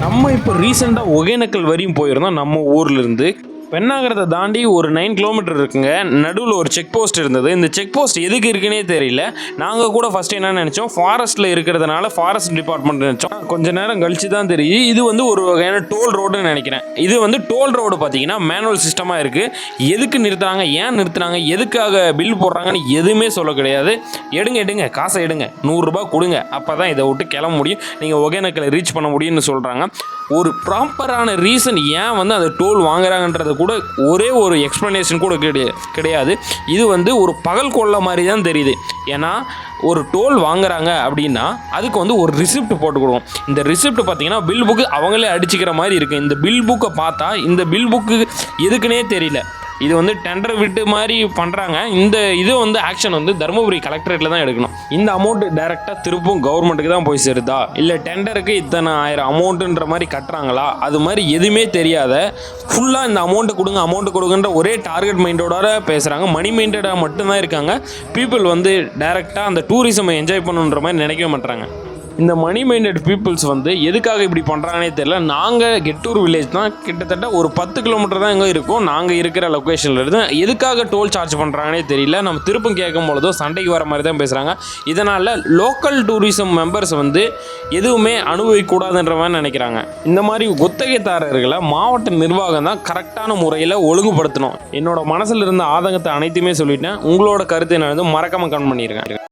நம்ம இப்போ ரீசெண்டாக ஒகேனக்கல் வரையும் போயிருந்தோம் நம்ம ஊர்லேருந்து. பெண்ணாகரத்தை தாண்டி ஒரு 9 கிலோமீட்டர் இருக்குங்க. நடுவில் ஒரு செக் போஸ்ட் இருந்தது. இந்த செக் போஸ்ட் எதுக்கு இருக்குன்னே தெரியல. நாங்கள் கூட ஃபஸ்ட்டு என்ன நினச்சோம், ஃபாரஸ்ட்டில் இருக்கிறதுனால ஃபாரஸ்ட் டிபார்ட்மெண்ட் நினச்சோம். கொஞ்சம் நேரம் கழிச்சு தான் தெரியும் இது வந்து ஒரு வகையான டோல் ரோடுன்னு நினைக்கிறேன். இது வந்து டோல் ரோடு பார்த்தீங்கன்னா மேனுவல் சிஸ்டமாக இருக்குது. எதுக்கு நிறுத்துறாங்க, ஏன் நிறுத்துறாங்க, எதுக்காக பில் போடுறாங்கன்னு எதுவுமே சொல்ல கிடையாது. எடுங்க காசை எடுங்க, 100 ரூபாய் கொடுங்க, அப்போ தான் இதை விட்டு கிளம்ப முடியும், நீங்கள் ஒகேனக்கலை ரீச் பண்ண முடியும்னு சொல்கிறாங்க. ஒரு ப்ராப்பரான ரீசன் ஏன் வந்து அந்த டோல் வாங்குறாங்கன்றது கூட ஒரே ஒரு எக்ஸ்ப்ளனேஷன் கூட கிடையாது. இது வந்து ஒரு பகல் கொள்ளை மாதிரி தான் தெரியுது. ஏன்னா ஒரு டோல் வாங்குறாங்க அப்படின்னா அதுக்கு வந்து ஒரு ரிசிப்ட் போட்டு கொடுக்கும். இந்த ரிசிப்ட் பார்த்தீங்கன்னா பில் புக்கு அவங்களே அடிச்சுக்கிற மாதிரி இருக்குது. இந்த பில் புக்கை பார்த்தா இந்த பில் புக்கு எதுக்குன்னே தெரியல. இது வந்து டெண்டர் விட்டு மாதிரி பண்ணுறாங்க. இது வந்து ஆக்ஷன் வந்து தருமபுரி கலெக்டரேட்டில் தான் எடுக்கணும். இந்த அமௌண்ட் டைரெக்டாக திருப்பும் கவர்மெண்ட்டுக்கு தான் போய் சேருதா, இல்லை டெண்டருக்கு இத்தனை 1000 அமௌண்ட்டுன்ற மாதிரி கட்டுறாங்களா, அது மாதிரி எதுவுமே தெரியாத ஃபுல்லாக இந்த அமௌண்ட்டு கொடுங்கன்ற ஒரே டார்கெட் மைண்டோட பேசுகிறாங்க. மணி மைண்டடாக மட்டும்தான் இருக்காங்க. பீப்புள் வந்து டைரெக்டாக அந்த டூரிசமை என்ஜாய் பண்ணுன்ற மாதிரி நினைக்கவே மாட்டாங்க. இந்த மணி மைண்டட் பீப்புள்ஸ் வந்து எதுக்காக இப்படி பண்ணுறாங்கன்னே தெரியல. நாங்கள் கெட்டூர் வில்லேஜ் தான், கிட்டத்தட்ட ஒரு 10 கிலோமீட்டர் தான் எங்கே இருக்கும் நாங்கள் இருக்கிற லொக்கேஷனில் இருந்து. எதுக்காக டோல் சார்ஜ் பண்ணுறாங்கன்னே தெரியல. நம்ம திருப்பம் கேட்கும் பொழுதோ சண்டைக்கு வர மாதிரி தான் பேசுகிறாங்க. இதனால் லோக்கல் டூரிசம் மெம்பர்ஸ் வந்து எதுவுமே அனுபவிக்கூடாதுன்ற மாதிரி நினைக்கிறாங்க. இந்த மாதிரி குத்தகைதாரர்களை மாவட்ட நிர்வாகம் தான் கரெக்டான முறையில் ஒழுங்குபடுத்தணும். என்னோட மனசில் இருந்த ஆதங்கத்தை அனைத்துமே சொல்லிட்டேன். உங்களோட கருத்து என்ன மறக்காமல் கமெண்ட் பண்ணியிருக்கேன்.